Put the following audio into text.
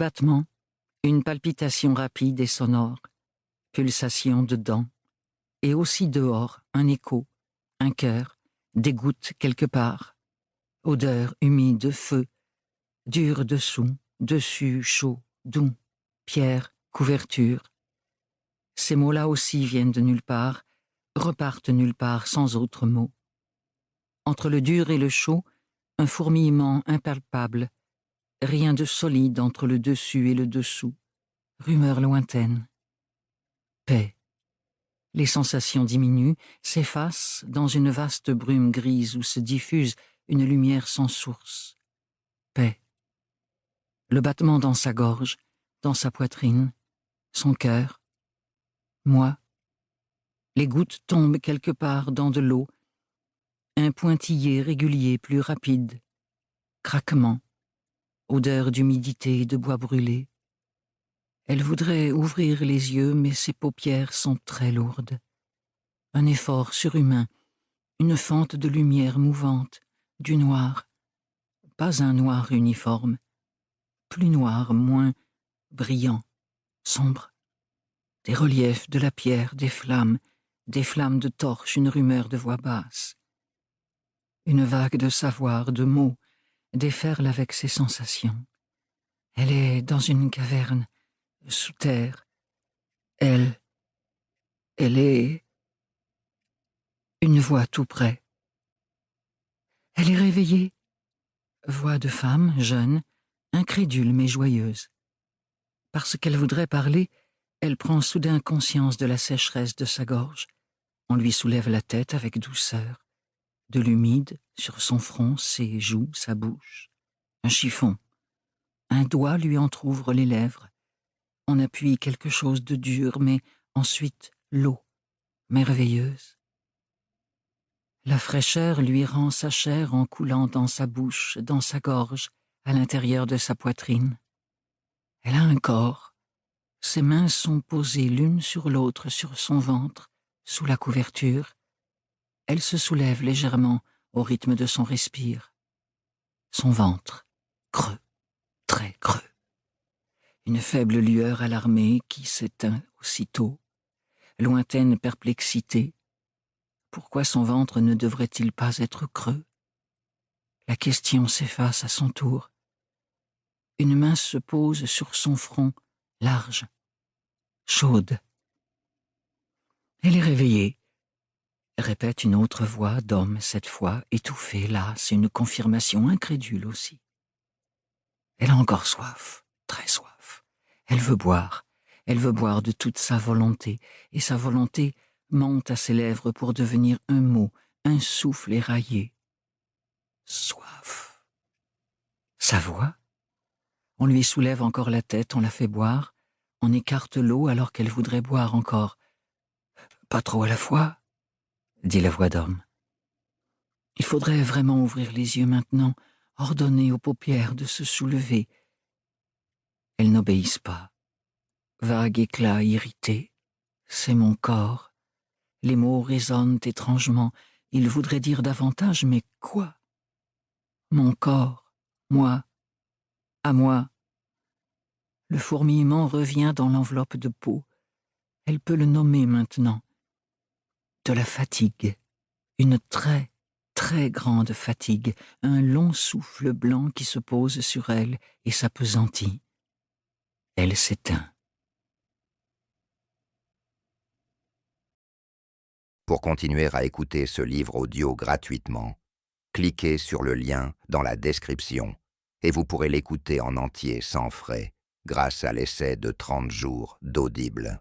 battement, une palpitation rapide et sonore, pulsation dedans, et aussi dehors un écho, un cœur, des gouttes quelque part, odeur humide, feu, dur dessous, dessus chaud, doux, pierre, couverture. Ces mots-là aussi viennent de nulle part, repartent nulle part sans autre mot. Entre le dur et le chaud, un fourmillement impalpable, rien de solide entre le dessus et le dessous, rumeur lointaine. Paix. Les sensations diminuent, s'effacent dans une vaste brume grise où se diffuse une lumière sans source. Paix. Le battement dans sa gorge, dans sa poitrine, son cœur. Moi. Les gouttes tombent quelque part dans de l'eau, un pointillé régulier plus rapide, craquement, odeur d'humidité et de bois brûlé. Elle voudrait ouvrir les yeux, mais ses paupières sont très lourdes. Un effort surhumain, une fente de lumière mouvante, du noir. Pas un noir uniforme, plus noir, moins brillant, sombre. Des reliefs, de la pierre, des flammes de torches, une rumeur de voix basse. Une vague de savoir, de mots, déferle avec ses sensations. Elle est dans une caverne, sous terre. Elle est une voix tout près. Elle est réveillée. Voix de femme, jeune, incrédule mais joyeuse. Parce qu'elle voudrait parler, elle prend soudain conscience de la sécheresse de sa gorge. On lui soulève la tête avec douceur. De l'humide sur son front, ses joues, sa bouche. Un chiffon. Un doigt lui entr'ouvre les lèvres. On appuie quelque chose de dur, mais ensuite l'eau, merveilleuse. La fraîcheur lui rend sa chair en coulant dans sa bouche, dans sa gorge, à l'intérieur de sa poitrine. Elle a un corps. Ses mains sont posées l'une sur l'autre sur son ventre, sous la couverture. Elle se soulève légèrement au rythme de son respire. Son ventre, creux, très creux. Une faible lueur alarmée qui s'éteint aussitôt. Lointaine perplexité. Pourquoi son ventre ne devrait-il pas être creux? La question s'efface à son tour. Une main se pose sur son front, large, chaude. Elle est réveillée, répète une autre voix d'homme cette fois, étouffée, lasse, une confirmation incrédule aussi. Elle a encore soif, très soif. Elle veut boire de toute sa volonté, et sa volonté monte à ses lèvres pour devenir un mot, un souffle éraillé. Soif. Sa voix? On lui soulève encore la tête, on la fait boire, on écarte l'eau alors qu'elle voudrait boire encore. Pas trop à la fois, dit la voix d'homme. Il faudrait vraiment ouvrir les yeux maintenant, ordonner aux paupières de se soulever. Elles n'obéissent pas. Vague éclat irrité, c'est mon corps. Les mots résonnent étrangement. Il voudrait dire davantage, mais quoi? Mon corps, moi, à moi. Le fourmillement revient dans l'enveloppe de peau. Elle peut le nommer maintenant. De la fatigue, une très, très grande fatigue, un long souffle blanc qui se pose sur elle et s'appesantit. Elle s'éteint. Pour continuer à écouter ce livre audio gratuitement, cliquez sur le lien dans la description et vous pourrez l'écouter en entier sans frais grâce à l'essai de 30 jours d'Audible.